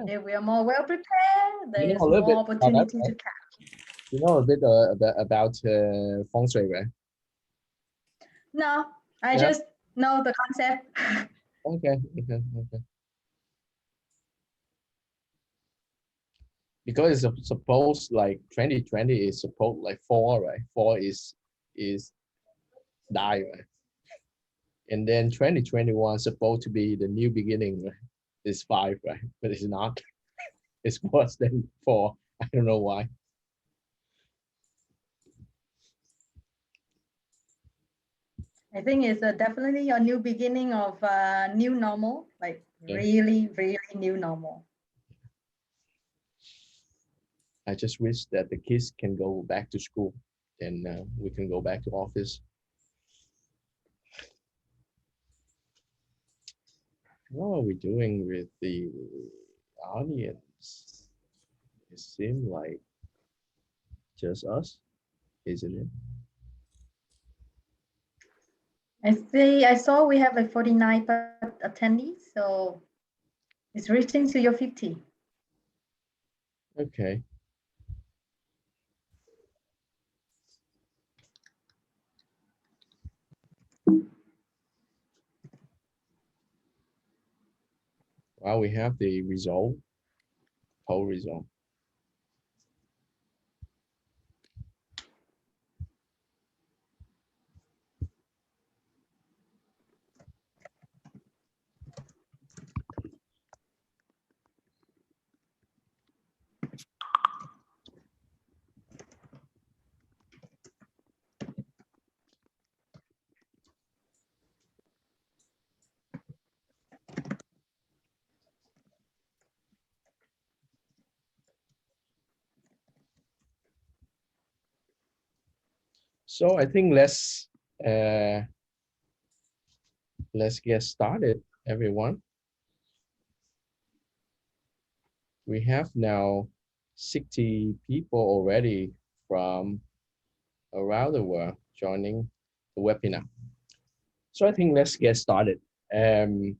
If we are more well prepared, there You is know a little more bit about that, opportunity to right? catch. You know a bit about feng shui, right? No, I Yeah. just know the concept. Okay. Okay. Because it's supposed like 2020 is supposed like four, right? Four is die, right? And then 2021 supposed to be the new beginning, right? It's five, right? But it's not. It's worse than four. I don't know why. I think it's definitely a new beginning of new normal, like Yeah. really, really new normal. I just wish that the kids can go back to school and we can go back to office. What are we doing with the audience? It seems like just us, isn't it? I saw we have like 49 attendees, so it's reaching to your 50. Okay. Well, we have the result, poll result. So I think uh, let's get started, everyone. We have now 60 people already from around the world joining the webinar. So I think let's get started. Um,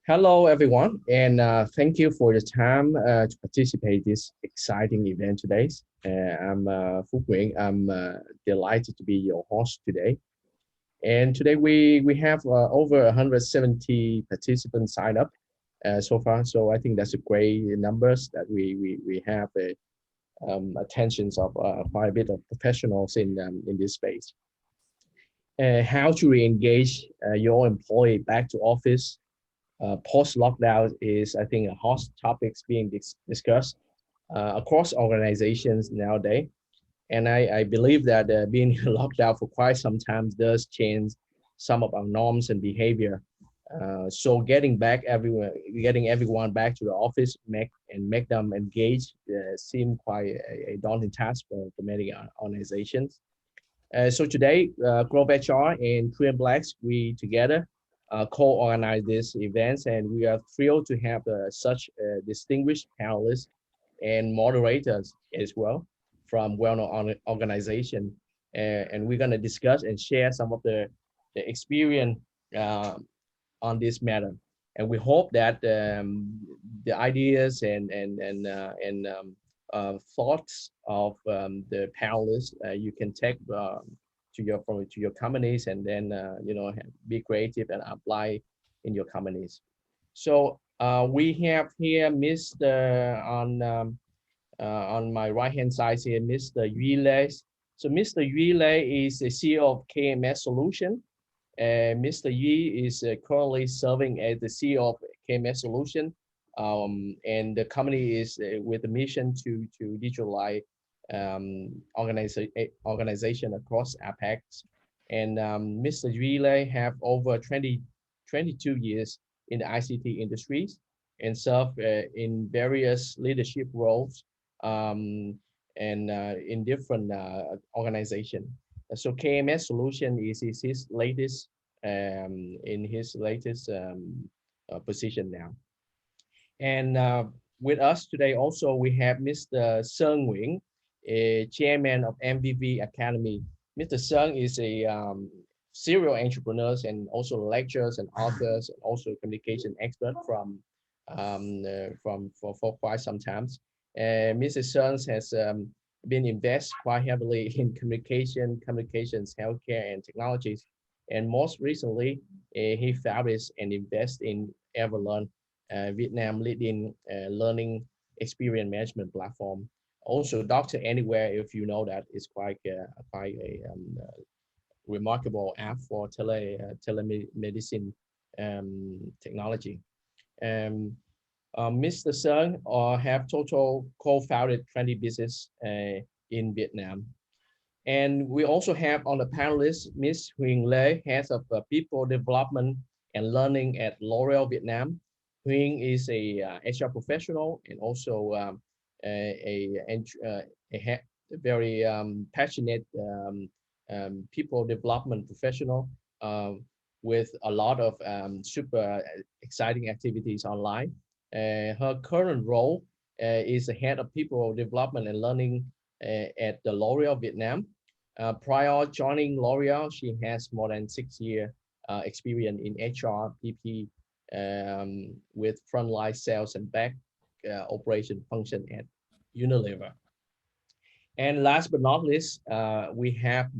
Hello, everyone, and thank you for your time to participate in this exciting event today. I'm Phú Nguyễn. I'm delighted to be your host today. And today we have over 170 participants signed up so far. So I think that's a great numbers that we have attentions of quite a bit of professionals in this space. How to re-engage your employee back to office post-lockdown is, I think, a hot topics being discussed across organizations nowadays. And I believe that being locked out for quite some time does change some of our norms and behavior. So getting everyone back to the office, make them engage, seem quite a daunting task for many organizations. So today, Grove HR and Dreamplex, we together co-organize these events, and we are thrilled to have such distinguished panelists and moderators as well from well-known organization. And we're going to discuss and share some of the experience uh, on this matter. And we hope that the ideas and thoughts of the panelists you can take to your companies, and then be creative and apply in your companies. So we have here Mr. On my right hand side here, Mr. Yule. So Mr. Yule is the CEO of KMS Solution. Mr. Yi is currently serving as the CEO of KMS Solution, and the company is with a mission to digitalize organization across APEC. And Mr. Yule have over 22 years in the ICT industries and serve in various leadership roles and in different organizations. So KMS Solution is his latest in his latest position now. And with us today also we have Mr. Sơn Nguyễn, chairman of MVV Academy. Mr. Sơn is a serial entrepreneur and also lecturers and authors and also communication expert from for quite some time. Mrs. Searns has been invest quite heavily in communications, healthcare, and technologies. And most recently, he founded and invest in Everlearn, Vietnam leading learning experience management platform. Also, Doctor Anywhere, if you know that, is quite a remarkable app for telemedicine technology. Mr. Sung have total co-founded 20 business in Vietnam. And we also have on the panelist, Ms. Huyen Le, Head of People Development and Learning at L'Oreal Vietnam. Huyen is a HR professional and also a very passionate people development professional with a lot of super exciting activities online. Her current role is the Head of People Development and Learning at the L'Oreal Vietnam. Prior joining L'Oreal, she has more than 6 years experience in HR, PP, with frontline sales and back operation function at Unilever. And last but not least, we have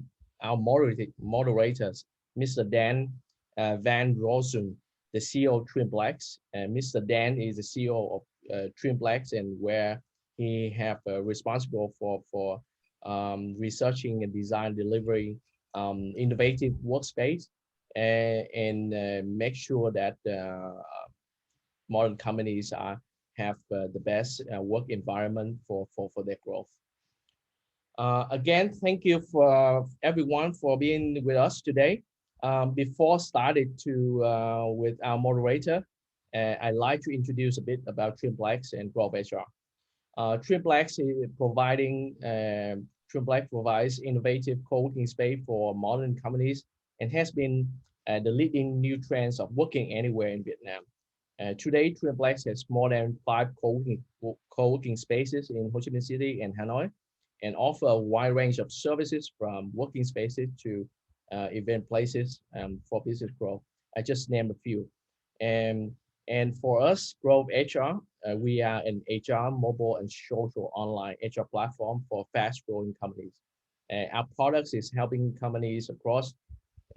our moderators, Mr. Dan Van Rossum, the CEO of Dreamplex. Mr. Dan is the CEO of Dreamplex, and where he have responsible for researching and design, delivering innovative workspace, and make sure that modern companies have the best work environment for their growth. Again, thank you for everyone for being with us today. Before starting with our moderator, I'd like to introduce a bit about Dreamplex and Grove HR. Dreamplex is Dreamplex provides innovative co-working space for modern companies and has been the leading new trends of working anywhere in Vietnam. Today, Dreamplex has more than 5 co-working spaces in Ho Chi Minh City and Hanoi, and offer a wide range of services from working spaces to event places for business growth. I just named a few. And for us, Grove HR, we are an HR, mobile, and social online HR platform for fast-growing companies. Our products is helping companies across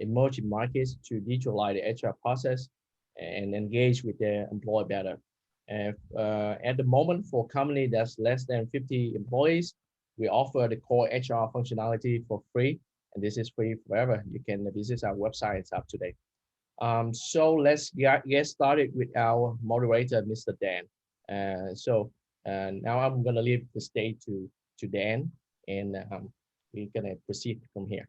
emerging markets to digitalize the HR process and engage with their employee better. At the moment, for a company that's less than 50 employees, we offer the core HR functionality for free, and this is free forever. You can visit our website, it's up to date. So let's get started with our moderator, Mr. Dan. Now I'm gonna leave the stage to Dan, and we're gonna proceed from here.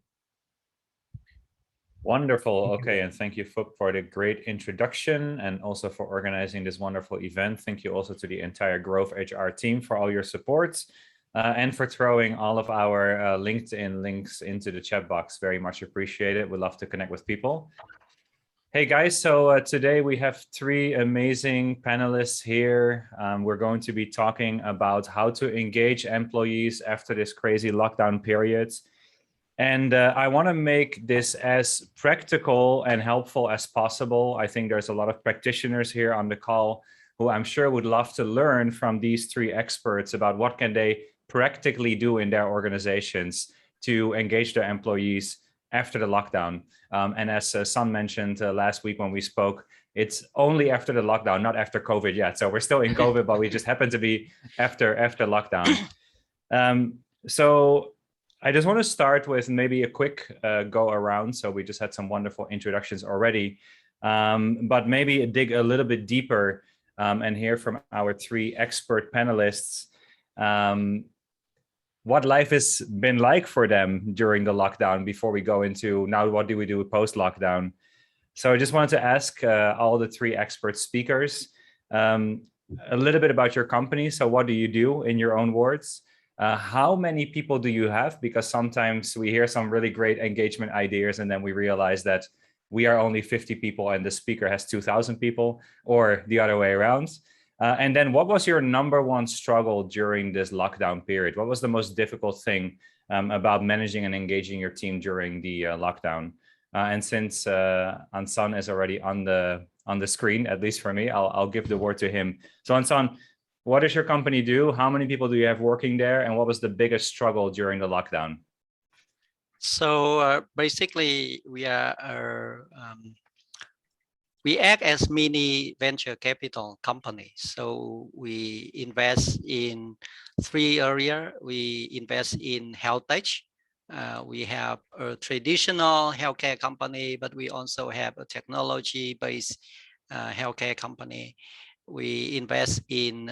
Wonderful. Okay, and thank you for the great introduction and also for organizing this wonderful event. Thank you also to the entire Grove HR team for all your support and for throwing all of our LinkedIn links into the chat box. Very much appreciated. We love to connect with people. Hey guys, so today we have 3 amazing panelists here. We're going to be talking about how to engage employees after this crazy lockdown period. And I want to make this as practical and helpful as possible. I think there's a lot of practitioners here on the call who I'm sure would love to learn from these 3 experts about what can they practically do in their organizations to engage their employees after the lockdown. And as Sun mentioned last week when we spoke, it's only after the lockdown, not after COVID yet. So we're still in COVID, but we just happen to be after lockdown. So I just want to start with maybe a quick go around. So we just had some wonderful introductions already, but maybe dig a little bit deeper and hear from our 3 expert panelists what life has been like for them during the lockdown before we go into now what do we do post-lockdown. So I just wanted to ask all the 3 expert speakers a little bit about your company. So what do you do in your own words? How many people do you have? Because sometimes we hear some really great engagement ideas and then we realize that we are only 50 people and the speaker has 2,000 people, or the other way around. And then what was your #1 struggle during this lockdown period? What was the most difficult thing about managing and engaging your team during the lockdown? And since Ansan is already on on the screen, at least for me. I'll give the word to him. So Ansan, what does your company do? How many people do you have working there? And what was the biggest struggle during the lockdown? So basically, we act as mini venture capital company. So we invest in 3 areas. We invest in health tech. We have a traditional healthcare company, but we also have a technology-based healthcare company. We invest in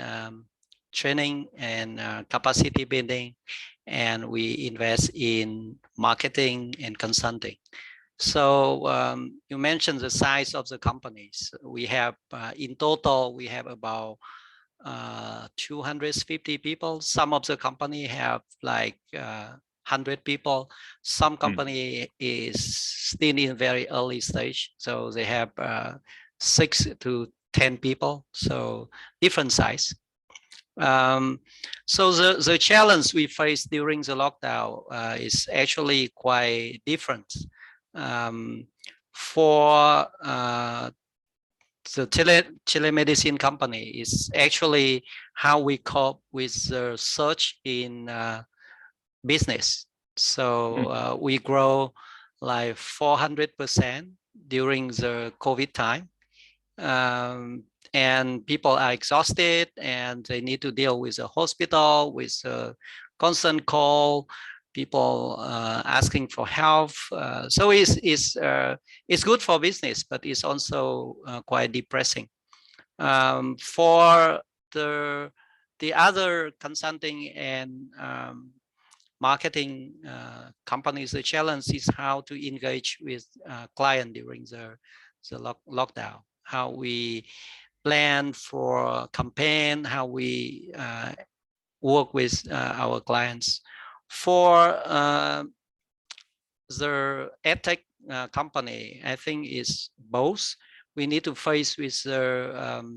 training and capacity building, and we invest in marketing and consulting. So you mentioned the size of the companies. We have, in total, we have about 250 people. Some of the company have like 100 people. Some company is still in very early stage. So they have 6 to 10 people. So different size. So the challenge we faced during the lockdown is actually quite different. For the telemedicine company is actually how we cope with the surge in business. So we grow like 400% during the COVID time. And people are exhausted and they need to deal with the hospital, with a constant call, people asking for help. So it's good for business, but it's also quite depressing. For the other consulting and marketing companies, the challenge is how to engage with client during the lockdown, how we plan for campaign, how we work with our clients. For the EdTech company, I think is both. We need to face with the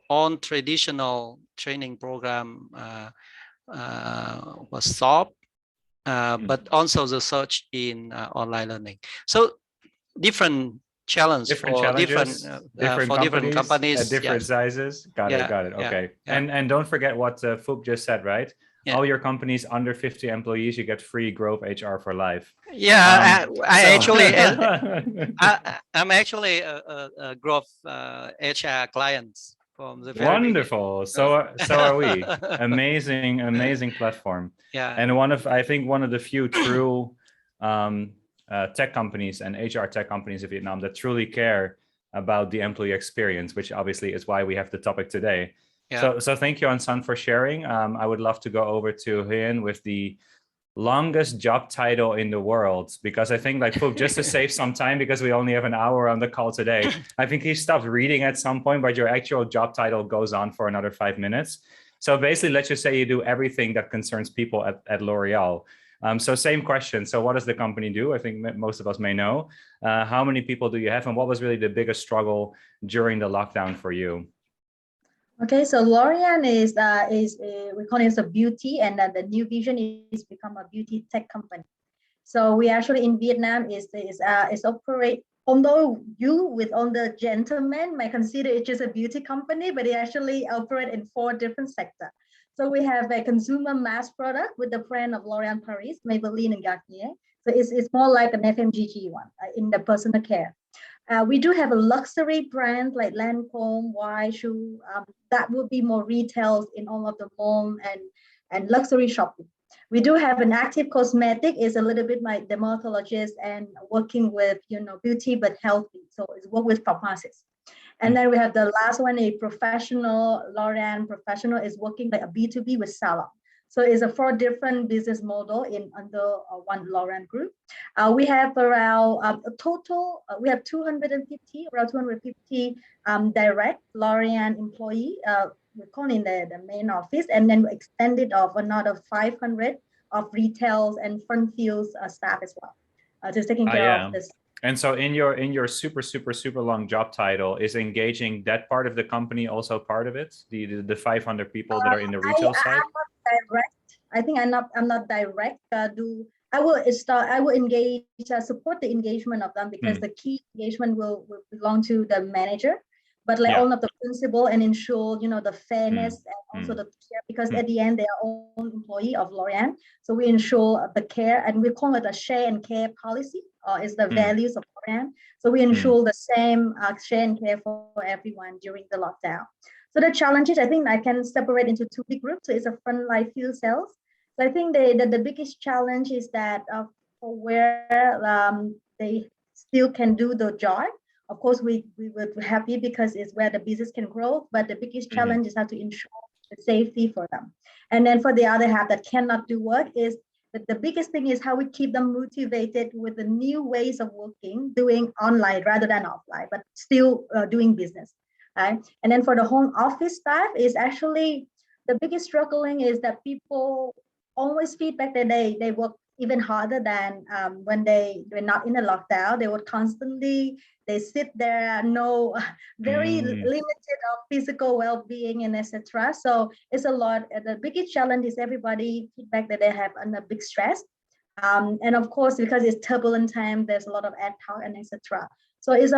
on traditional training program was stopped, but also the search in online learning. So different challenge for different companies at different sizes. Got it. Okay. Yeah. And don't forget what Phuc just said, right? Yeah. All your companies under 50 employees, you get free Grove HR for life. Yeah, I'm actually a Grove HR client from the very wonderful. So are we. Amazing platform. Yeah. And I think one of the few true tech companies and HR tech companies in Vietnam that truly care about the employee experience, which obviously is why we have the topic today. Yeah. So thank you, Ansan, for sharing. I would love to go over to Huynh with the longest job title in the world, because I think like Phuc, just to save some time, because we only have an hour on the call today, I think he stopped reading at some point, but your actual job title goes on for another 5 minutes. So basically, let's just say you do everything that concerns people at L'Oreal. So same question. So what does the company do? I think most of us may know. How many people do you have, and what was really the biggest struggle during the lockdown for you? Okay, so L'Oreal is we call it a beauty, and the new vision is become a beauty tech company. So we actually in Vietnam is operate. Although you with all the gentlemen might consider it just a beauty company, but it actually operate in 4 different sectors. So we have a consumer mass product with the brand of L'Oréal Paris, Maybelline, and Garnier. So it's more like an FMCG one in the personal care. We do have a luxury brand like Lancome, Shoe. That would be more retails in all of the mall and luxury shopping. We do have an active cosmetic, is a little bit like dermatologist and working with beauty but healthy. So it's work with pharmacists. And then we have the last one, a professional. L'Oreal Professional is working like a B2B with salon. So it's a 4 different business model under one L'Oreal group. We have around a total, we have 250 direct L'Oreal employee. We're calling the main office, and then we extended of another 500 of retails and front field staff as well. Just taking care of this. And so in your super long job title, is engaging that part of the company also part of it? The 500 people that are in the retail side? I'm not direct. I think I'm not direct. I will engage, support the engagement of them, because the key engagement will belong to the manager, but like all of the principle and ensure, the fairness and also the care, because at the end they are all employee of L'Oreal. So we ensure the care, and we call it a share and care policy, is the values of L'Oreal. So we ensure the same share and care for everyone during the lockdown. So the challenges, I think I can separate into two big groups. So it's a frontline field sales. So I think the biggest challenge is that for where they still can do the job. Of course, we were happy because it's where the business can grow, but the biggest challenge is how to ensure the safety for them. And then for the other half that cannot do work is that the biggest thing is how we keep them motivated with the new ways of working, doing online rather than offline, but still doing business. Right? And then for the home office staff is actually the biggest struggling is that people always feedback that they work even harder than when they were not in a lockdown. They would constantly, they sit there, no, very limited of physical well-being and etc. So it's a lot. The biggest challenge is everybody feedback that they have under big stress. And of course, because it's turbulent time, there's a lot of ad hoc and etc. So it's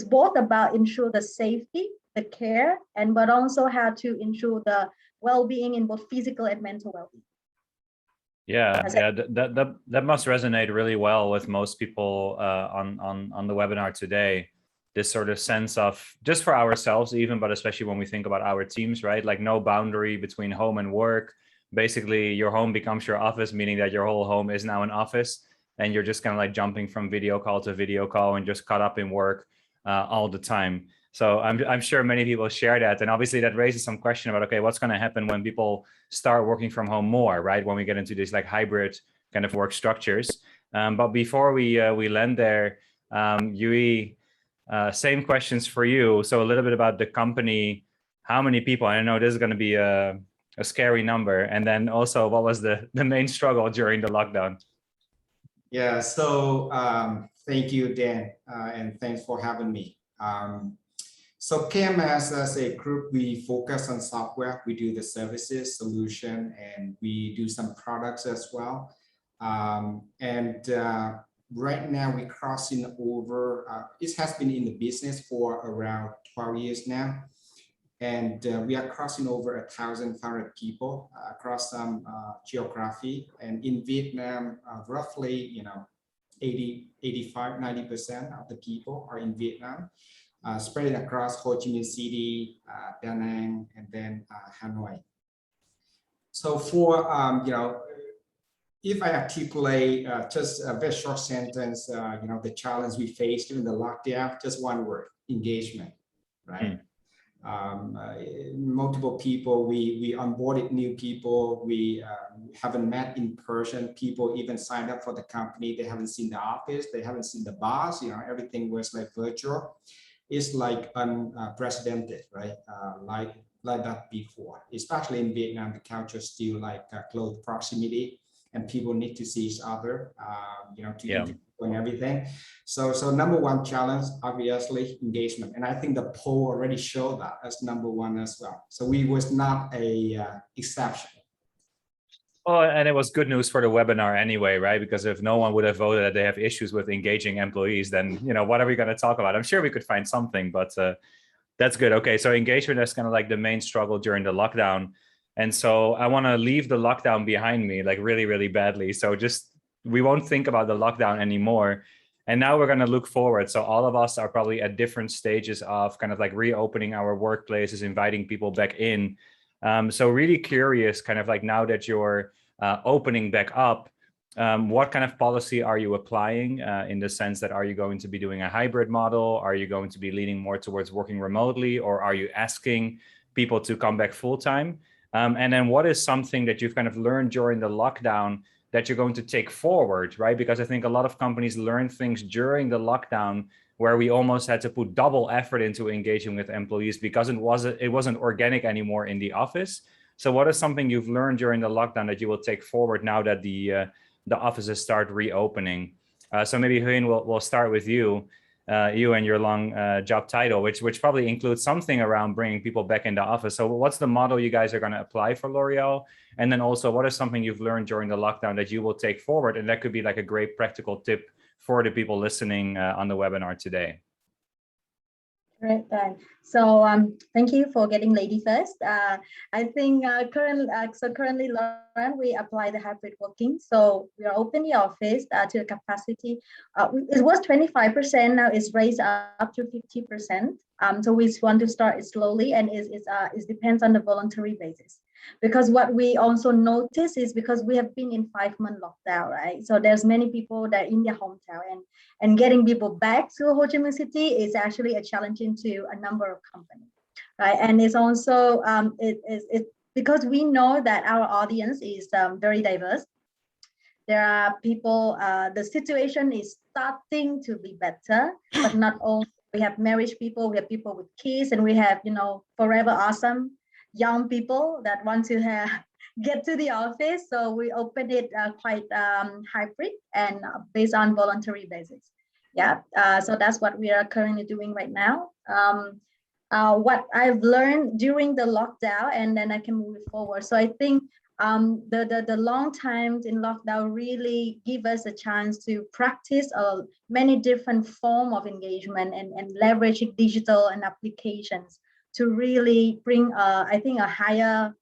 both about ensure the safety, the care, and but also how to ensure the well-being in both physical and mental well-being. Yeah, that must resonate really well with most people on the webinar today. This sort of sense of, just for ourselves even, but especially when we think about our teams, right? Like no boundary between home and work. Basically, your home becomes your office, meaning that your whole home is now an office, and you're just kind of like jumping from video call to video call and just caught up in work all the time. So I'm sure many people share that. And obviously that raises some question about, okay, what's going to happen when people start working from home more, right? When we get into these like hybrid kind of work structures. But before we land there, Yui, same questions for you. So a little bit about the company, how many people, I know this is going to be a scary number. And then also what was the main struggle during the lockdown? Yeah, so thank you, Dan, and thanks for having me. So KMS as a group, we focus on software. We do the services, solution, and we do some products as well. Right now we're crossing over, it has been in the business for around 12 years now. And we are crossing over 1,500 people across some geography. And in Vietnam, roughly, 80, 85, 90% of the people are in Vietnam. Spread across Ho Chi Minh City, Da Nang, and then Hanoi. So for, if I articulate just a very short sentence, the challenge we faced during the lockdown, just one word, engagement, right? Multiple people, we onboarded new people, we haven't met in person, people even signed up for the company, they haven't seen the office, they haven't seen the boss, everything was like virtual. It's like unprecedented, right? Like that before, especially in Vietnam, the culture is still like close proximity, and people need to see each other, to and everything. So number one challenge, obviously, engagement, and I think the poll already showed that as number one as well. So we was not a exception. Oh, and it was good news for the webinar anyway, right? Because if no one would have voted that they have issues with engaging employees, then, what are we going to talk about? I'm sure we could find something, but that's good. Okay, so engagement is kind of like the main struggle during the lockdown. And so I want to leave the lockdown behind me, like really, really badly. So we won't think about the lockdown anymore. And now we're going to look forward. So all of us are probably at different stages of kind of like reopening our workplaces, inviting people back in. So really curious, kind of like now that you're opening back up, what kind of policy are you applying in the sense that, are you going to be doing a hybrid model? Are you going to be leaning more towards working remotely, or are you asking people to come back full time? And then what is something that you've kind of learned during the lockdown that you're going to take forward, right? Because I think a lot of companies learned things during the lockdown where we almost had to put double effort into engaging with employees because it wasn't organic anymore in the office. So what is something you've learned during the lockdown that you will take forward now that the offices start reopening? So maybe Huynh, we'll start with you. you and your long job title, which probably includes something around bringing people back into office. So what's the model you guys are going to apply for L'Oreal? And then also, what is something you've learned during the lockdown that you will take forward? And that could be like a great practical tip for the people listening on the webinar today. Great, thanks. So thank you for getting lady first. I think currently, Lauren, we apply the hybrid working. So we are open the office to a capacity. It was 25%, now it's raised up to 50%. So we want to start it slowly, and it depends on the voluntary basis. Because what we also notice is because we have been in 5-month lockdown, right? So there's many people that are in their hometown, and getting people back to Ho Chi Minh City is actually a challenge to a number of companies, right? And it's also because we know that our audience is very diverse. There are people, the situation is starting to be better, but not all. We have married people, we have people with kids, and we have, forever awesome young people that want to get to the office. So we open it quite hybrid and based on voluntary basis. Yeah, so that's what we are currently doing right now. What I've learned during the lockdown, and then I can move it forward. So I think the long times in lockdown really give us a chance to practice many different forms of engagement and leveraging digital and applications to really bring, I think, a higher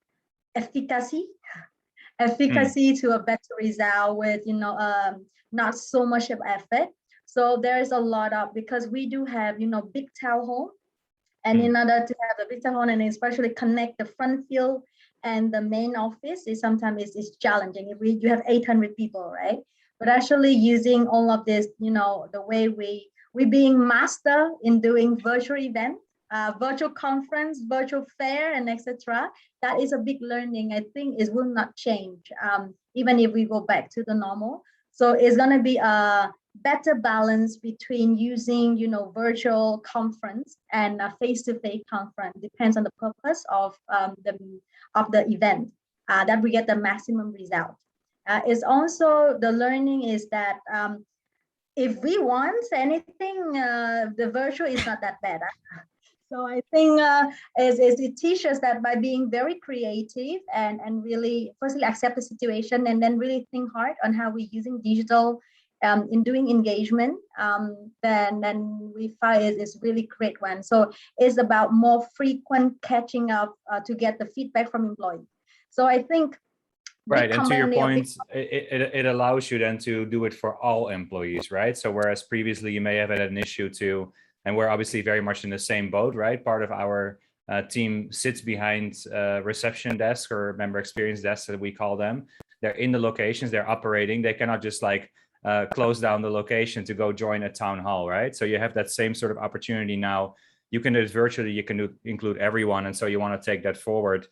efficacy to a better result with, not so much of effort. So there's a lot of, because we do have, big town hall, and in order to have a big town hall and especially connect the front field and the main office is sometimes is challenging. If you have 800 people, right? But actually using all of this, the way we being master in doing virtual event, virtual conference, virtual fair, and etc. That is a big learning. I think it will not change even if we go back to the normal. So it's going to be a better balance between using, virtual conference and a face-to-face conference. Depends on the purpose of the event that we get the maximum result. It's also the learning is that if we want anything, the virtual is not that bad. So I think it teaches that by being very creative and really firstly accept the situation and then really think hard on how we're using digital in doing engagement, then we find it's really great one. So it's about more frequent catching up to get the feedback from employees. So I think right, and to your point, it allows you then to do it for all employees, right? So whereas previously you may have had an issue to, and we're obviously very much in the same boat, right? Part of our team sits behind reception desk or member experience desks that we call them. They're in the locations, they're operating. They cannot just like close down the location to go join a town hall, right? So you have that same sort of opportunity now. You can do it virtually, you can include everyone. And so you want to take that forward.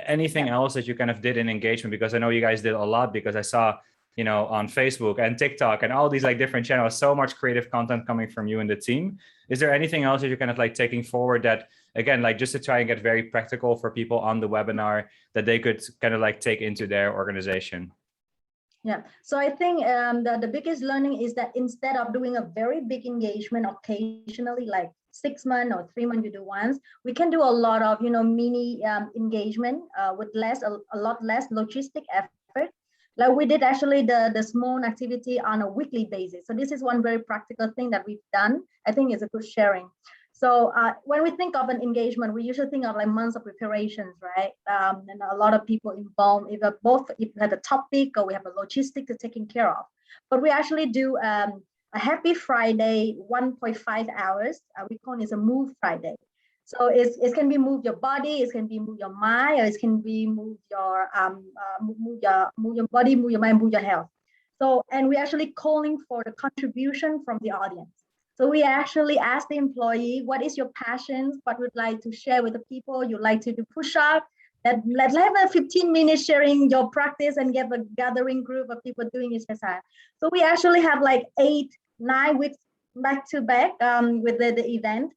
Anything else that you kind of did in engagement? Because I know you guys did a lot, because I saw, on Facebook and TikTok and all these like different channels, so much creative content coming from you and the team. Is there anything else that you're kind of like taking forward that, again, like just to try and get very practical for people on the webinar that they could kind of like take into their organization? Yeah, so I think the biggest learning is that instead of doing a very big engagement occasionally, like 6 months or 3 months you do once, we can do a lot of, mini engagement with a lot less logistic effort. Like we did actually the small activity on a weekly basis. So this is one very practical thing that we've done. I think it's a good sharing. So when we think of an engagement, we usually think of like months of preparations, right? And a lot of people involved, if we have a topic or we have a logistic to taking care of. But we actually do a Happy Friday, 1.5 hours. We call it a Move Friday. So it can be move your body, it can be move your mind, or it can be move your body, move your mind, move your health. So, and we're actually calling for the contribution from the audience. So we actually ask the employee, what is your passion? What would like to share with the people? You like to do push-up? Let's have a 15 minutes sharing your practice and get a gathering group of people doing exercise. So we actually have like 8-9 weeks back to back with the event.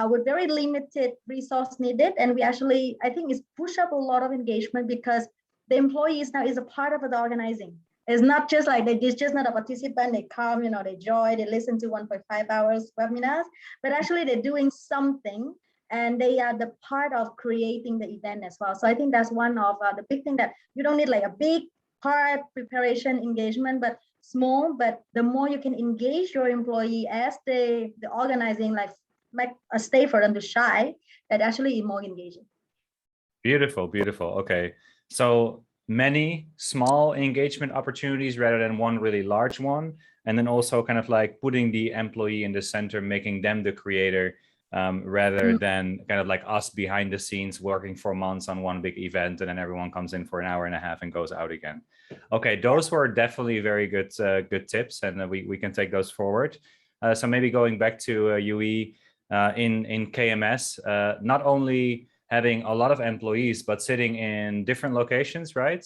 With very limited resource needed, and we actually, I think, it's push up a lot of engagement because the employees now is a part of the organizing. It's not just like they're just not a participant. They come, they join, they listen to 1.5 hours webinars, but actually they're doing something, and they are the part of creating the event as well. So I think that's one of the big thing, that you don't need like a big part preparation engagement, but small. But the more you can engage your employee as the organizing, like make a stay for them to shine, that actually is more engaging. Beautiful, beautiful. Okay, so many small engagement opportunities rather than one really large one, and then also kind of like putting the employee in the center, making them the creator, rather than kind of like us behind the scenes working for months on one big event, and then everyone comes in for an hour and a half and goes out again. Okay, those were definitely very good good tips, and we can take those forward. So maybe going back to Yui, in KMS, not only having a lot of employees, but sitting in different locations, right?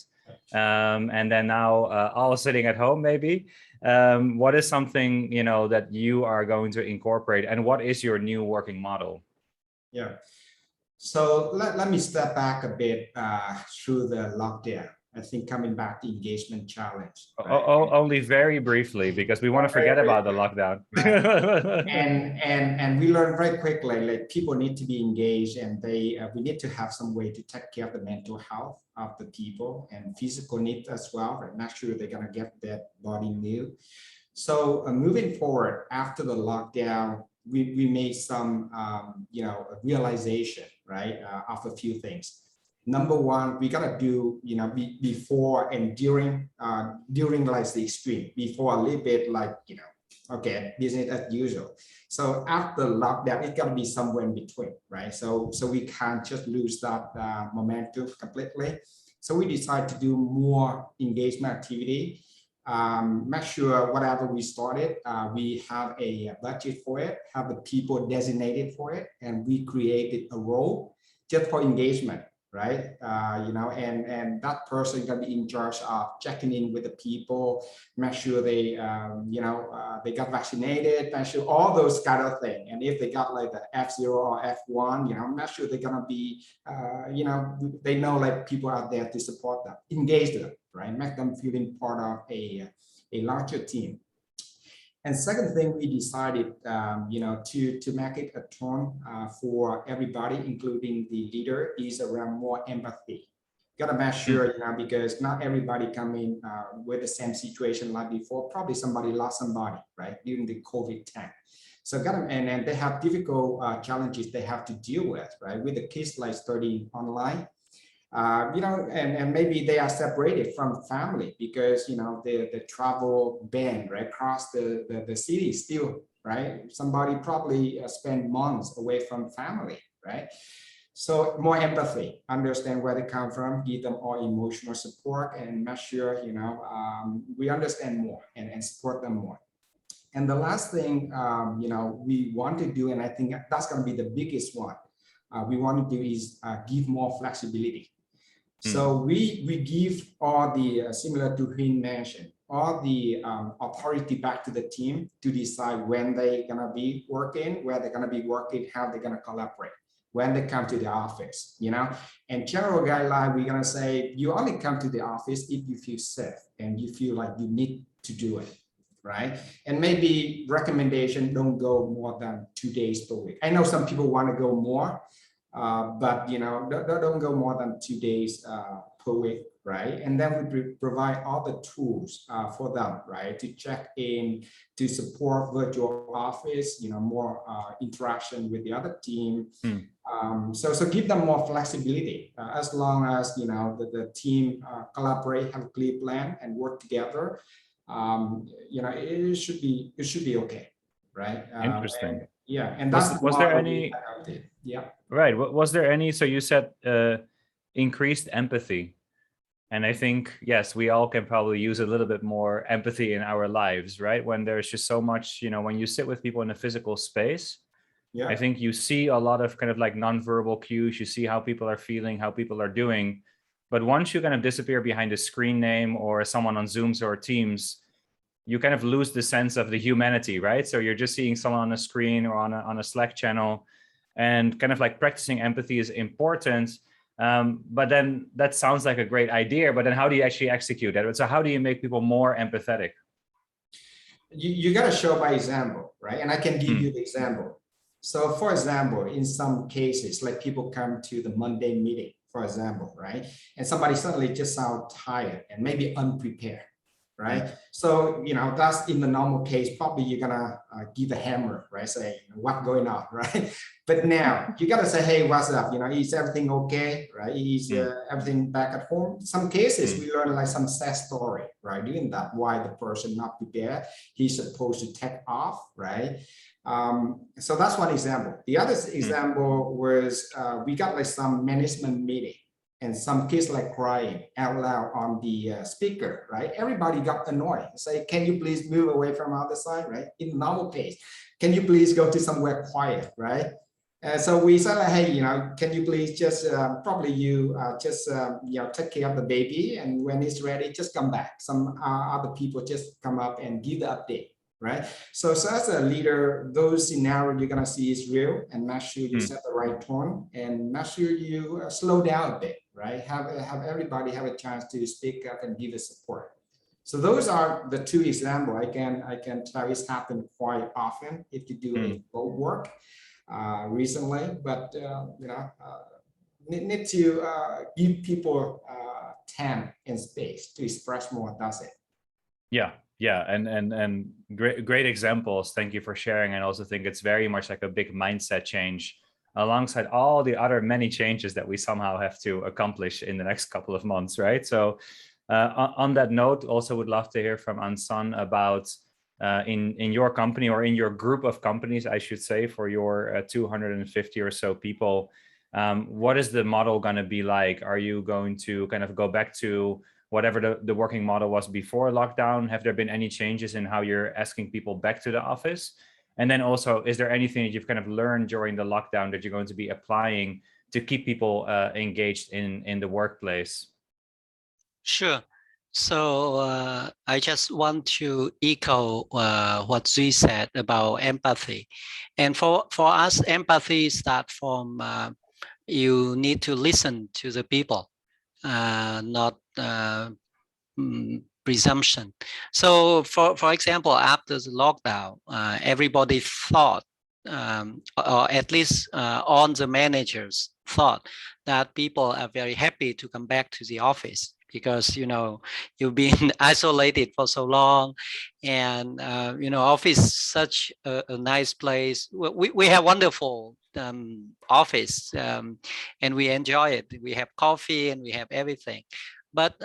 And then now all sitting at home, maybe. What is something, that you are going to incorporate, and what is your new working model? Yeah. So let me step back a bit through the lockdown. I think coming back to engagement challenge. Right? Only very briefly, because we want to forget about the lockdown. Right. and we learned very quickly, like people need to be engaged, and we need to have some way to take care of the mental health of the people and physical needs as well. Right? Make sure they're gonna get that body new. So moving forward after the lockdown, we made some realization, right, of a few things. Number one, we gotta do, before and during like the extreme, before a little bit like, okay, business as usual. So after lockdown, it gotta be somewhere in between, right? So we can't just lose that momentum completely. So we decided to do more engagement activity. Make sure whatever we started, we have a budget for it, have the people designated for it, and we created a role just for engagement. Right, and that person can be in charge of checking in with the people, make sure they, they got vaccinated, make sure all those kind of things. And if they got like the F0 or F1, make sure they're gonna be, they know like people are there to support them, engage them, right, make them feeling part of a larger team. And second thing, we decided, to make it a tone for everybody, including the leader, is around more empathy. Got to make sure, because not everybody come in with the same situation like before. Probably somebody lost somebody, right, during the COVID time. So and they have difficult challenges they have to deal with, right, with the kids like studying online. And maybe they are separated from family because, the travel ban, right, across the city still, right? Somebody probably spend months away from family, right? So more empathy, understand where they come from, give them all emotional support, and make sure, we understand more and support them more. And the last thing, we want to do, and I think that's going to be the biggest one, we want to do is give more flexibility. So we give all the, similar to Hin mentioned, all the authority back to the team to decide when they're gonna be working, where they're gonna be working, how they're gonna collaborate, when they come to the office, And general guideline, we're gonna say, you only come to the office if you feel safe and you feel like you need to do it, right? And maybe recommendation, don't go more than 2 days per week. I know some people want to go more, but don't go more than 2 days per week, right? And then we provide all the tools for them, right, to check in, to support virtual office, more interaction with the other team. So give them more flexibility as long as the team collaborate, have a clear plan, and work together. It should be okay, right? Interesting. And that's was there any? Yeah. Right. Was there any? So you said increased empathy, and I think yes, we all can probably use a little bit more empathy in our lives, right? When there's just so much, when you sit with people in a physical space, I think you see a lot of kind of like nonverbal cues. You see how people are feeling, how people are doing. But once you kind of disappear behind a screen name or someone on Zooms or Teams, you kind of lose the sense of the humanity, right? So you're just seeing someone on a screen or on a Slack channel, and kind of like practicing empathy is important. But then that sounds like a great idea, but then how do you actually execute that? So how do you make people more empathetic? You got to show by example, right? And I can give you the example. So for example, in some cases, like people come to the Monday meeting, for example, right? And somebody suddenly just sound tired and maybe unprepared, right? So, you know, that's in the normal case, probably you're gonna give a hammer, right? Say, what's going on, right? But now you gotta say, hey, what's up? You know, is everything okay, right? Is everything back at home? Some cases we learn like some sad story, right? Doing that, why the person not prepared, he's supposed to take off, right? So that's one example. The other example was we got like some management meeting and some kids like crying out loud on the speaker, right? Everybody got annoyed. Say, can you please move away from other side, right? In normal case, can you please go to somewhere quiet, right? So we said, like, hey, you know, can you please just probably you just you know, take care of the baby, and when it's ready, just come back. Some other people just come up and give the update. Right. So as a leader, those scenarios you're gonna see is real, and make sure you set the right tone and make sure you slow down a bit, right? Have everybody have a chance to speak up and give the support. So those are the two examples I can tell it's happened quite often if you do a bold work recently, but you know, need to give people time and space to express more. That's it. Yeah, and great examples. Thank you for sharing. And I also think it's very much like a big mindset change alongside all the other many changes that we somehow have to accomplish in the next couple of months, right? So on that note, also would love to hear from Ansan about in your company, or in your group of companies, I should say, for your 250 or so people. What is the model going to be like? Are you going to kind of go back to whatever the working model was before lockdown? Have there been any changes in how you're asking people back to the office? And then also, is there anything that you've kind of learned during the lockdown that you're going to be applying to keep people engaged in the workplace? Sure. So I just want to echo what Zui said about empathy. And for us, empathy starts from you need to listen to the people, not presumption. So for example, after the lockdown, everybody thought, or at least all the managers thought, that people are very happy to come back to the office, because, you know, you've been isolated for so long, and you know, office such a nice place. We have wonderful office, and we enjoy it. We have coffee and we have everything. But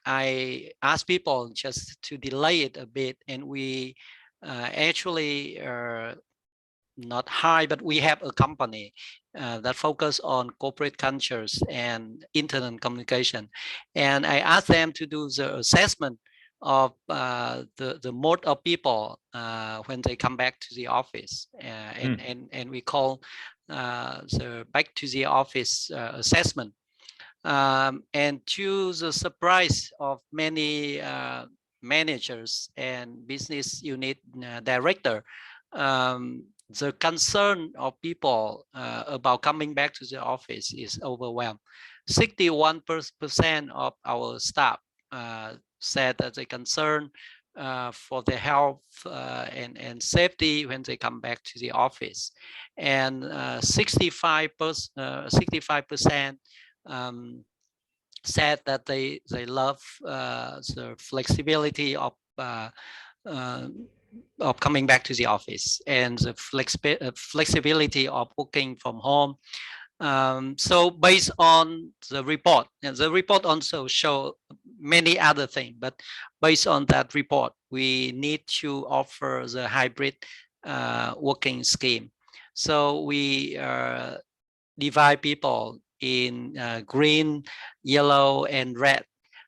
I ask people just to delay it a bit, and we actually not high, but we have a company that focus on corporate cultures and internal communication. And I asked them to do the assessment of the mode of people when they come back to the office. And we call the back to the office assessment. And to the surprise of many managers and business unit director, the concern of people about coming back to the office is overwhelmed. 61% of our staff said that they concern for their health and safety when they come back to the office, and 65% said that they love the flexibility of coming back to the office, and the flexibility of working from home. So based on the report, and the report also show many other things, but based on that report, we need to offer the hybrid working scheme. So we divide people in green, yellow, and red.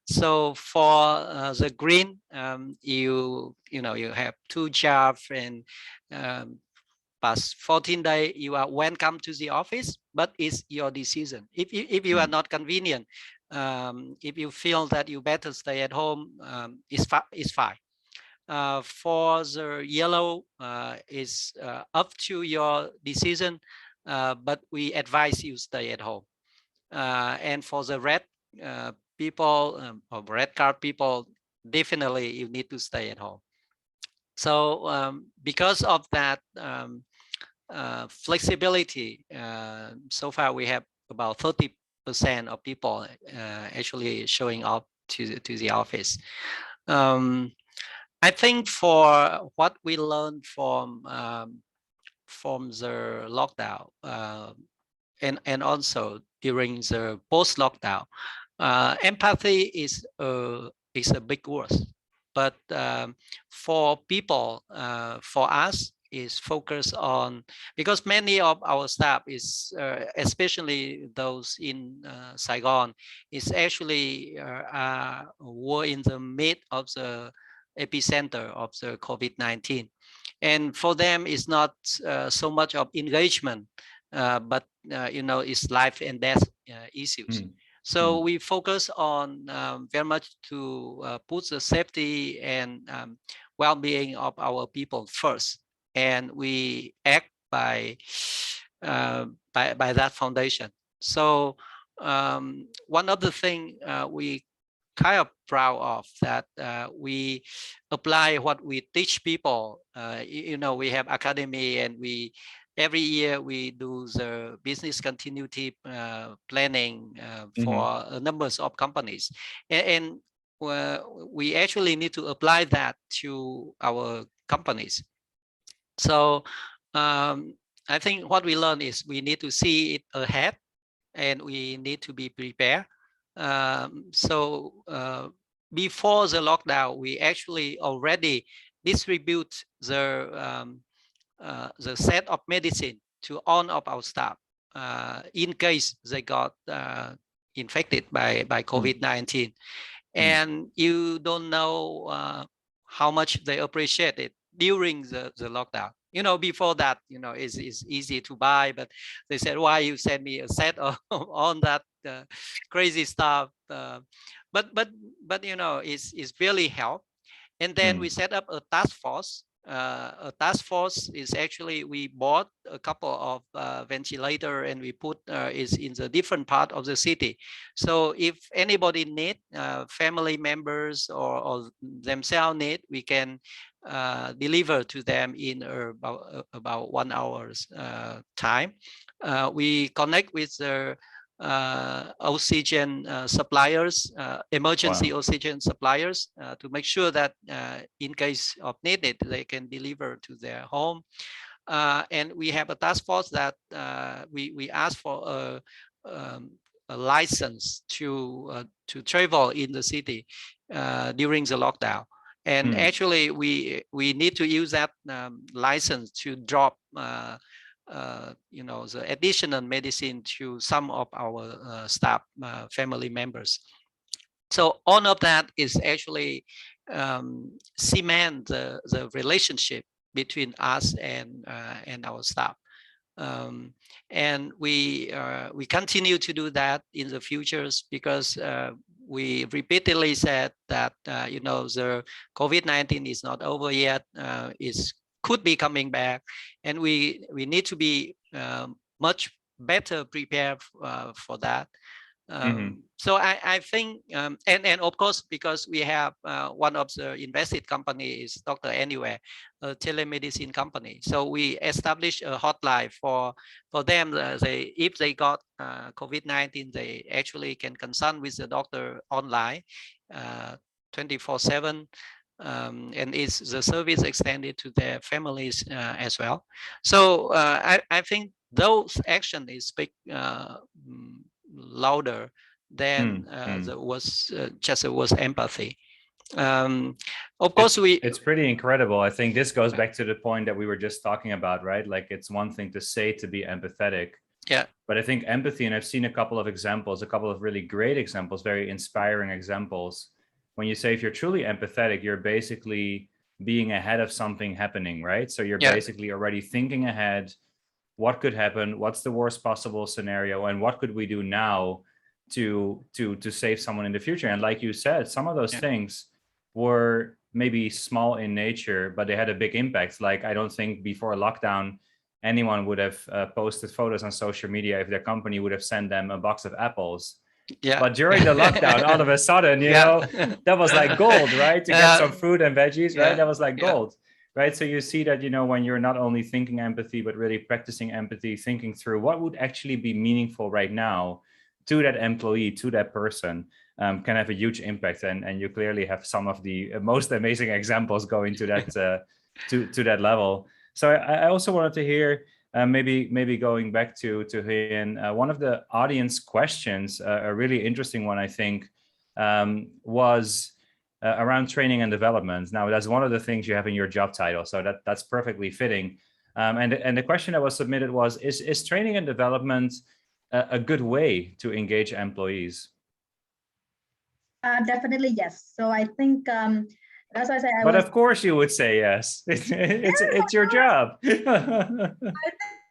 So for the green, you have 2 jobs, and past 14 days you are welcome to the office, but it's your decision. If you are not convenient, if you feel that you better stay at home, it's fine. For the yellow, is up to your decision, but we advise you stay at home. And for the red people or red card people, definitely you need to stay at home. So because of that flexibility, so far we have about 30% of people actually showing up to the office. I think for what we learned from the lockdown and also during the post-lockdown, empathy is a big word, but for people, for us, is focused on, because many of our staff is, especially those in Saigon, is actually were in the mid of the epicenter of the COVID-19, and for them it's not so much of engagement, but it's life and death issues. So we focus on very much to put the safety and well-being of our people first, and we act by that foundation. So one of the things we kind of proud of that we apply what we teach people. We have academy, and every year we do the business continuity planning for numbers of companies, and we actually need to apply that to our companies. So I think what we learn is we need to see it ahead, and we need to be prepared. Before the lockdown, we actually already distribute the set of medicine to all of our staff in case they got infected by COVID-19. And you don't know how much they appreciate it during the lockdown. Before that, it's easy to buy, but they said, why you send me a set of on that crazy stuff? But it's really help. And then we set up a task force. A task force is actually, we bought a couple of ventilator, and we put is in the different part of the city. So if anybody need, family members or themselves need, we can deliver to them in about 1 hour's time. We connect with the oxygen suppliers, emergency oxygen suppliers, to make sure that in case of needed, they can deliver to their home. And we have a task force that we ask for a license to travel in the city during the lockdown. And actually, we need to use that license to drop the additional medicine to some of our staff, family members. So all of that is actually cement the relationship between us and our staff. And we continue to do that in the futures, because we repeatedly said that the COVID-19 is not over yet. It could be coming back, and we need to be much better prepared for that. So I think, and of course, because we have one of the invested company is Dr. Anywhere, a telemedicine company. So we established a hotline for them. If they got COVID-19, they actually can consult with the doctor online 24/7. And is the service extended to their families as well. So I think those action is speak louder than was empathy. Of course, it's pretty incredible. I think this goes back to the point that we were just talking about, right? Like, it's one thing to say to be empathetic. Yeah. But I think empathy, and I've seen a couple of examples, a couple of really great examples, very inspiring examples. When you say if you're truly empathetic, you're basically being ahead of something happening, right? So you're basically already thinking ahead, what could happen, what's the worst possible scenario, and what could we do now to save someone in the future. And like you said, some of those things were maybe small in nature, but they had a big impact. Like, I don't think before lockdown anyone would have posted photos on social media if their company would have sent them a box of apples. Yeah. But during the lockdown, all of a sudden, you know, that was like gold, right? To get some fruit and veggies, right? That was like gold, right? So you see that, you know, when you're not only thinking empathy, but really practicing empathy, thinking through what would actually be meaningful right now to that employee, to that person, can have a huge impact. And you clearly have some of the most amazing examples going to that to that level. So I also wanted to hear, maybe going back to Hien, one of the audience questions, a really interesting one, I think, was around training and development. Now, that's one of the things you have in your job title, so that's perfectly fitting. And the question that was submitted was, is training and development a good way to engage employees? Definitely yes. So I think that's why I say But of course you would say yes. It's your job. I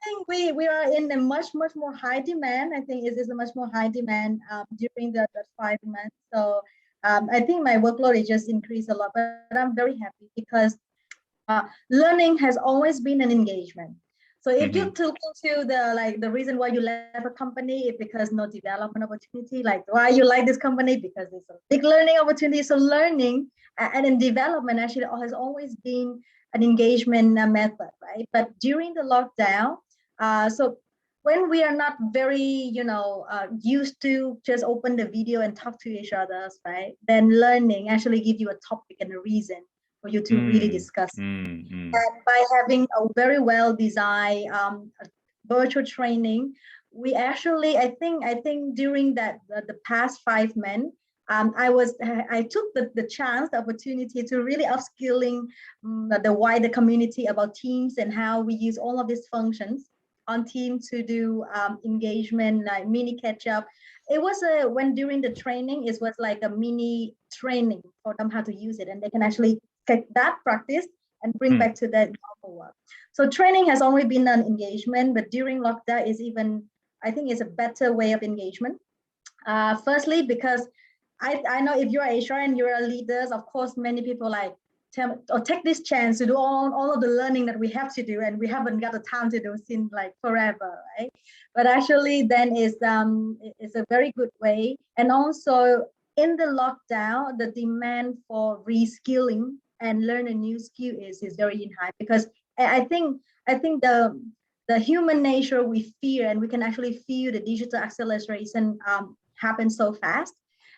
think we are in a much more high demand. I think it is a much more high demand during the 5 months. So I think my workload is just increased a lot, but I'm very happy because learning has always been an engagement. So if you took into the reason why you left a company, it's because no development opportunity. Like why you like this company, because it's a big learning opportunity. So learning and in development actually has always been an engagement method, right? But during the lockdown, so when we are not very, used to just open the video and talk to each other, right? Then learning actually give you a topic and a reason for you to really discuss. And by having a very well designed virtual training, we actually, I think during the past 5 months, I took the chance, the opportunity to really upskilling the wider community about Teams and how we use all of these functions on Teams to do engagement, like mini catch up. It was when during the training, it was like a mini training for them how to use it, and they can actually take that practice and bring back to that normal work. So training has always been an engagement, but during lockdown is even, I think it's a better way of engagement. Firstly, because I know if you're HR and you're leaders, of course, many people like take this chance to do all of the learning that we have to do, and we haven't got the time to do since like forever, right? But actually then it's a very good way. And also in the lockdown, the demand for reskilling and learn a new skill is very high, because I think the human nature, we fear, and we can actually feel the digital acceleration happen so fast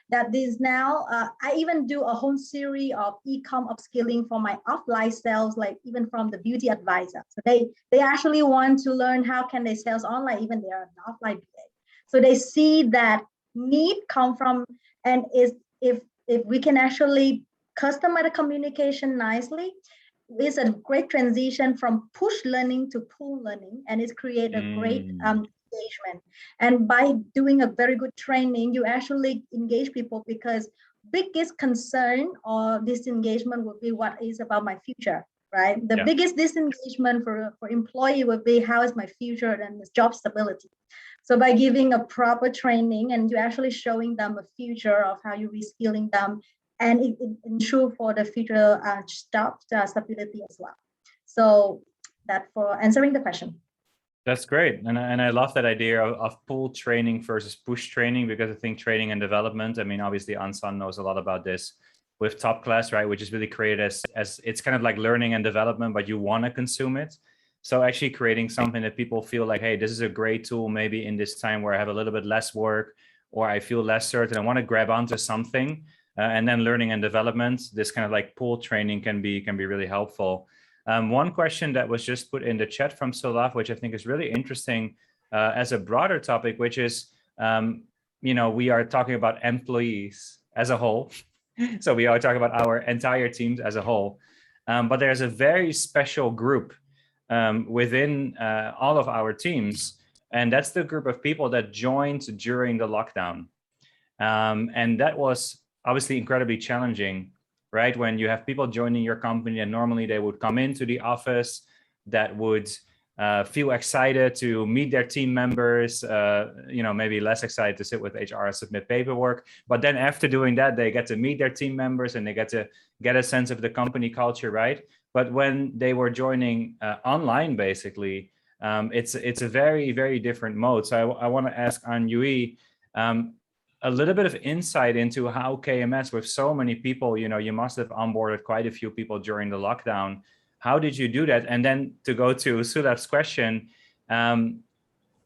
that this now, I even do a whole series of e-com upskilling for my offline sales, like even from the beauty advisor. So they actually want to learn how can they sell online, even they are an offline BA. So they see that need come from, and if we can actually customize the communication nicely, it's a great transition from push learning to pull learning, and it's create a great engagement. And by doing a very good training, you actually engage people, because biggest concern or disengagement would be what is about my future, right? The biggest disengagement for employee would be how is my future and job stability. So by giving a proper training and you actually showing them a future of how you reskilling them, and it ensure for the future job stability as well. So that for answering the question. That's great. And I love that idea of pull training versus push training, because I think training and development, I mean, obviously Ansan knows a lot about this with Top Class, right? Which is really created as it's kind of like learning and development, but you want to consume it. So actually creating something that people feel like, hey, this is a great tool, maybe in this time where I have a little bit less work, or I feel less certain, I want to grab onto something. And then learning and development, this kind of like pull training can be really helpful. One question that was just put in the chat from Solaf, which I think is really interesting as a broader topic, which is, we are talking about employees as a whole. So we are talking about our entire teams as a whole. But there's a very special group within all of our teams. And that's the group of people that joined during the lockdown. And that was obviously incredibly challenging, right? When you have people joining your company and normally they would come into the office, that would feel excited to meet their team members, maybe less excited to sit with HR and submit paperwork. But then after doing that, they get to meet their team members and they get to get a sense of the company culture, right? But when they were joining online, basically, It's a very, very different mode. So I want to ask An Yui a little bit of insight into how KMS, with so many people, you must have onboarded quite a few people during the lockdown. How did you do that? And then to go to Sulab's question,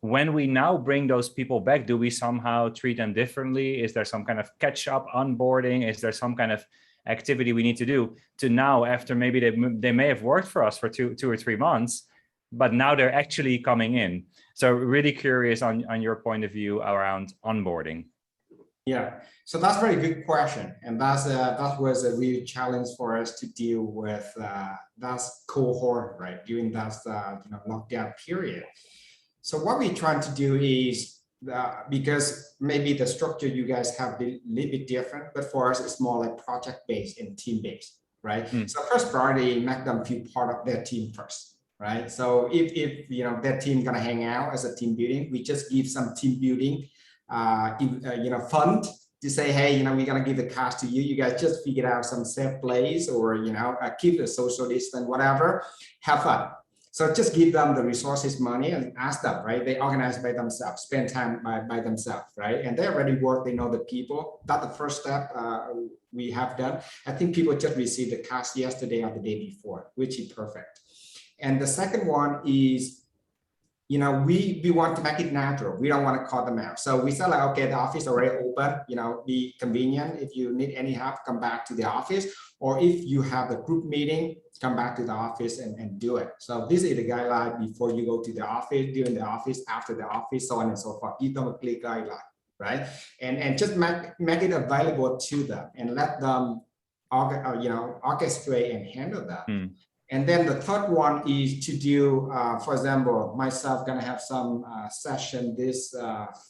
when we now bring those people back, do we somehow treat them differently? Is there some kind of catch-up onboarding? Is there some kind of activity we need to do to now, after maybe they may have worked for us for two or 3 months, but now they're actually coming in? So really curious on your point of view around onboarding. Yeah, so that's a very good question, and that was a real challenge for us to deal with that cohort, right, during that lockdown period. So what we're trying to do is, because maybe the structure you guys have a little bit different, but for us it's more like project-based and team-based, right? So first priority, make them feel part of their team first, right? So if their team gonna hang out as a team building, we just give some team building fund to say, hey, we're gonna give the cash to you. You guys just figure out some safe place, or keep the social distance, whatever. Have fun. So just give them the resources, money, and ask them, right? They organize by themselves, spend time by themselves, right? And they already work. They know the people. That's the first step we have done. I think people just received the cash yesterday or the day before, which is perfect. And the second one is, we want to make it natural. We don't want to call them out. So we said, like, okay, the office already open, be convenient. If you need any help, come back to the office. Or if you have the group meeting, come back to the office and do it. So this is the guideline before you go to the office, during the office, after the office, so on and so forth. Give them a clear guideline, right? And just make it available to them and let them orchestrate and handle that. And then the third one is to do, for example, myself gonna have some session this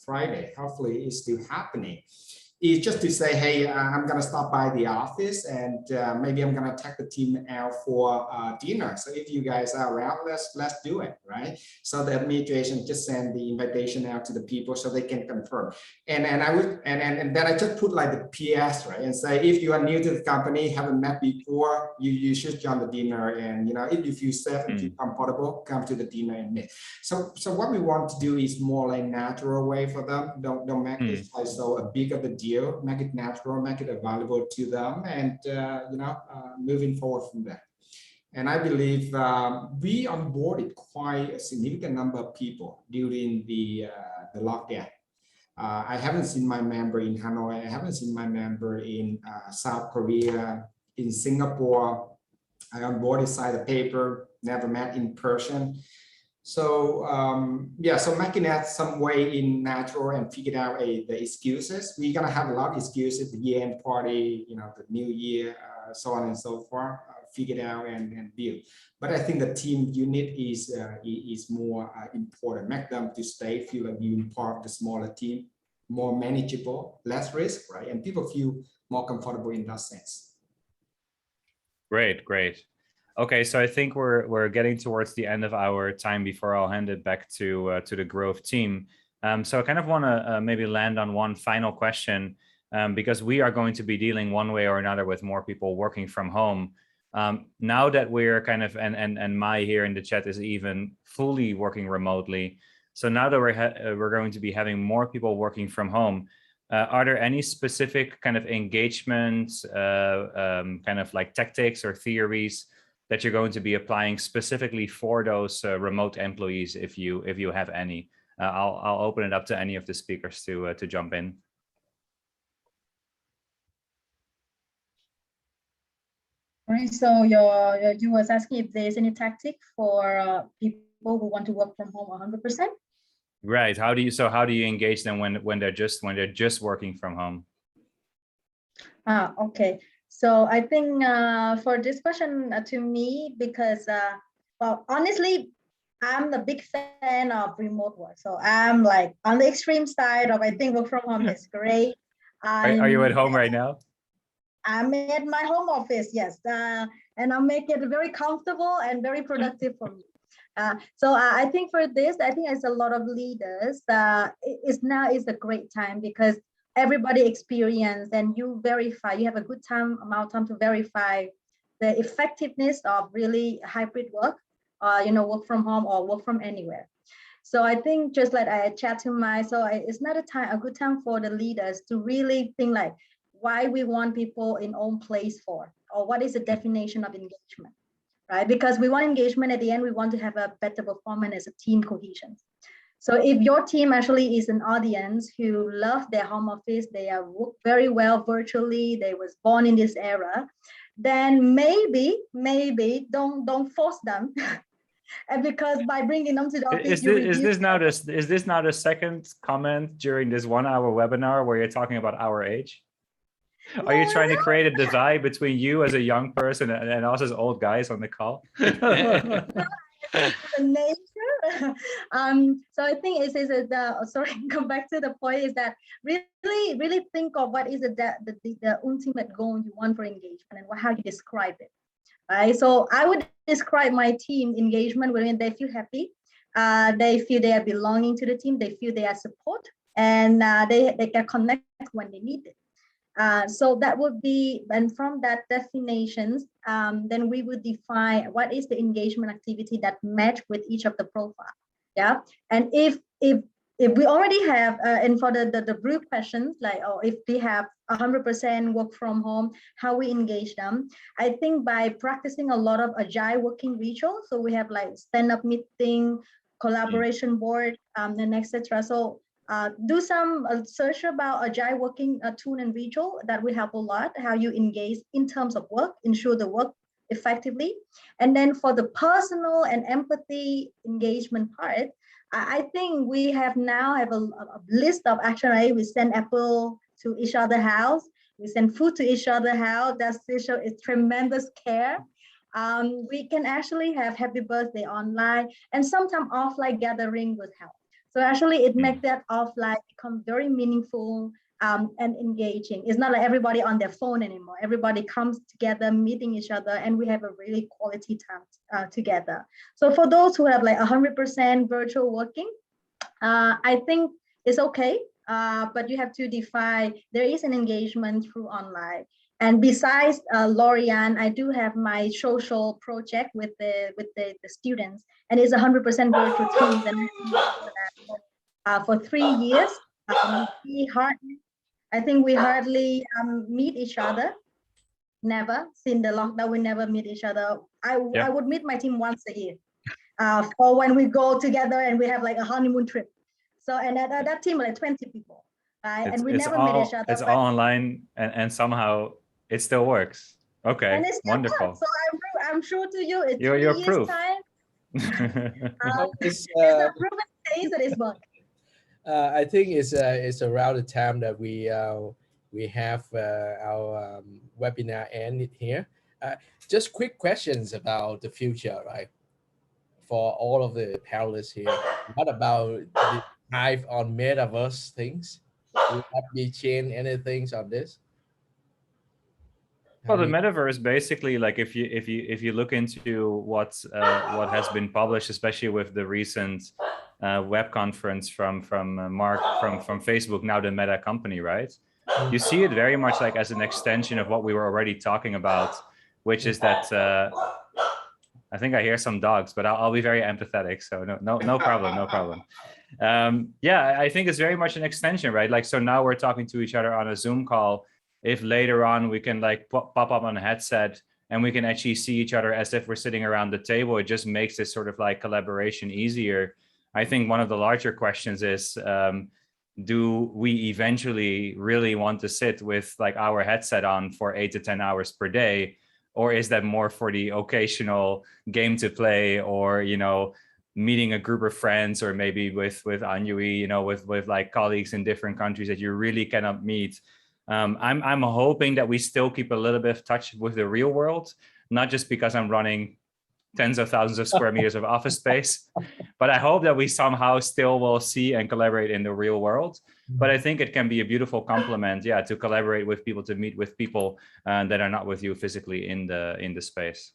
Friday. Hopefully it's still happening. Is just to say, hey, I'm gonna stop by the office, and maybe I'm gonna take the team out for dinner. So if you guys are around, let's do it, right? So the administration just send the invitation out to the people so they can confirm. And then I just put like the PS, right, and say, if you are new to the company, haven't met before, you should join the dinner. And if you feel safe and feel comfortable, come to the dinner and meet. So what we want to do is more like natural way for them. Don't make this like so a big of a deal. Make it natural, make it available to them, and moving forward from there. And I believe we onboarded quite a significant number of people during the lockdown. I haven't seen my member in Hanoi. I haven't seen my member in South Korea, in Singapore. I onboarded, signed a paper, never met in person. So so making that some way in natural and figured out the excuses. We're gonna have a lot of excuses, the year-end party, the new year, so on and so forth, figured out and build. But I think the team unit is more important. Make them to stay, feel like being part of the smaller team, more manageable, less risk, right? And people feel more comfortable in that sense. Great. Okay, so I think we're getting towards the end of our time before I'll hand it back to the Grove team. So I kind of want to maybe land on one final question, because we are going to be dealing one way or another with more people working from home. Now that we're kind of, and Mai here in the chat is even fully working remotely. So now that we're going to be having more people working from home, are there any specific kind of engagements, kind of like tactics or theories that you're going to be applying specifically for those remote employees, if you have any? I'll open it up to any of the speakers to jump in. All right, so you was asking if there's any tactic for people who want to work from home 100%? Right. How do you engage them when they're just working from home? Okay. So I think for this question to me, because well, honestly, I'm the big fan of remote work. So I'm like on the extreme side of, I think work from home is great. Are you at home right now? I'm at my home office, yes, and I'll make it very comfortable and very productive for me. So I think for this, I think as a lot of leaders, now is a great time, because everybody experience and you verify, you have a good amount of time to verify the effectiveness of really hybrid work work from home or work from anywhere. So I think just like I chat to it's not a good time for the leaders to really think like why we want people in own place for, or what is the definition of engagement, right? Because we want engagement at the end, we want to have a better performance as a team cohesion. So if your team actually is an audience who love their home office, they are work very well virtually, they was born in this era, then maybe don't force them. And because by bringing them to the office, is this now the second comment during this 1 hour webinar where you're talking about our age? Are you trying to create a divide between you as a young person and us as old guys on the call? The nature. So I think come back to the point is that really think of what is the ultimate goal you want for engagement and how you describe it. Right. So I would describe my team engagement when they feel happy, they feel they are belonging to the team, they feel they are support, and they can connect when they need it. So that would be, and from that definitions, then we would define what is the engagement activity that match with each of the profile. Yeah, and if we already have, and for the group questions, like, if we have 100% work from home, how we engage them, I think by practicing a lot of agile working rituals. So we have like stand-up meeting, collaboration board, and etc. So do some search about agile working tool and ritual that will help a lot, how you engage in terms of work, ensure the work effectively. And then for the personal and empathy engagement part, I think we now have a list of action, right? We send apple to each other house. We send food to each other house. That's tremendous care. We can actually have happy birthday online, and sometimes offline gathering would help. So actually it makes that offline become very meaningful and engaging. It's not like everybody on their phone anymore. Everybody comes together, meeting each other, and we have a really quality time together. So for those who have like 100% virtual working, I think it's okay, but you have to define, there is an engagement through online. And besides Lorian, I do have my social project with the students, and it's 100% virtual teams. And for 3 years, I think we hardly meet each other. Never, since the lockdown, we never meet each other. I would meet my team once a year for when we go together and we have like a honeymoon trip. So, and that team like 20 people, right? And we never meet each other. It's all online, and somehow it still works. Okay, and wonderful. Works. So I'm sure to you, it's you're 3 proof. years time. It's a proven case that it's work. I think it's around the time that we have our webinar ended here. Just quick questions about the future, right? For all of the panelists here, what about the dive on metaverse things? Will that be change anything on this? Well, the metaverse basically, like if you look into what has been published, especially with the recent web conference from Mark from Facebook, now the Meta company, right? You see it very much like as an extension of what we were already talking about, which is that I think I hear some dogs, but I'll be very empathetic. So no problem. Yeah, I think it's very much an extension, right? Like, so now we're talking to each other on a Zoom call. If later on we can like pop up on a headset and we can actually see each other as if we're sitting around the table, it just makes this sort of like collaboration easier. I think one of the larger questions is, do we eventually really want to sit with like our headset on for 8 to 10 hours per day? Or is that more for the occasional game to play, or, meeting a group of friends, or maybe with Anjui, with like colleagues in different countries that you really cannot meet? I'm hoping that we still keep a little bit of touch with the real world, not just because I'm running tens of thousands of square meters of office space, but I hope that we somehow still will see and collaborate in the real world. But I think it can be a beautiful complement, to collaborate with people, to meet with people that are not with you physically in the space.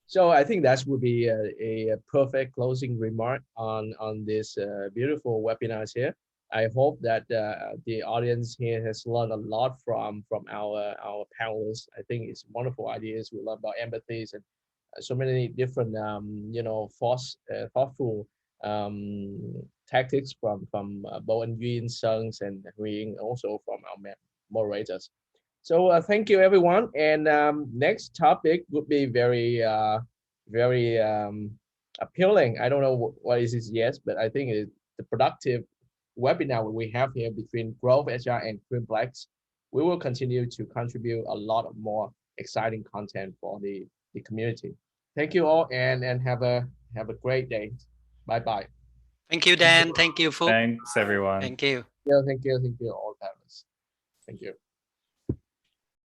So I think that would be a perfect closing remark on this beautiful webinars here. I hope that the audience here has learned a lot from our panelists. I think it's wonderful ideas. We learn about empathy and so many different thoughtful tactics from Bowen Yun, Sungs, and Huing, also from our moderators. So thank you, everyone. And next topic would be very appealing. I don't know what is this yet, but I think it's the productive webinar we have here between Grove HR and Dreamplex. We will continue to contribute a lot of more exciting content for the community. Thank you all, and have a great day. Bye bye. Thank you, Dan. Thank you, Phúc. Thanks, everyone. Thank you. Thank you all panelists. Thank you.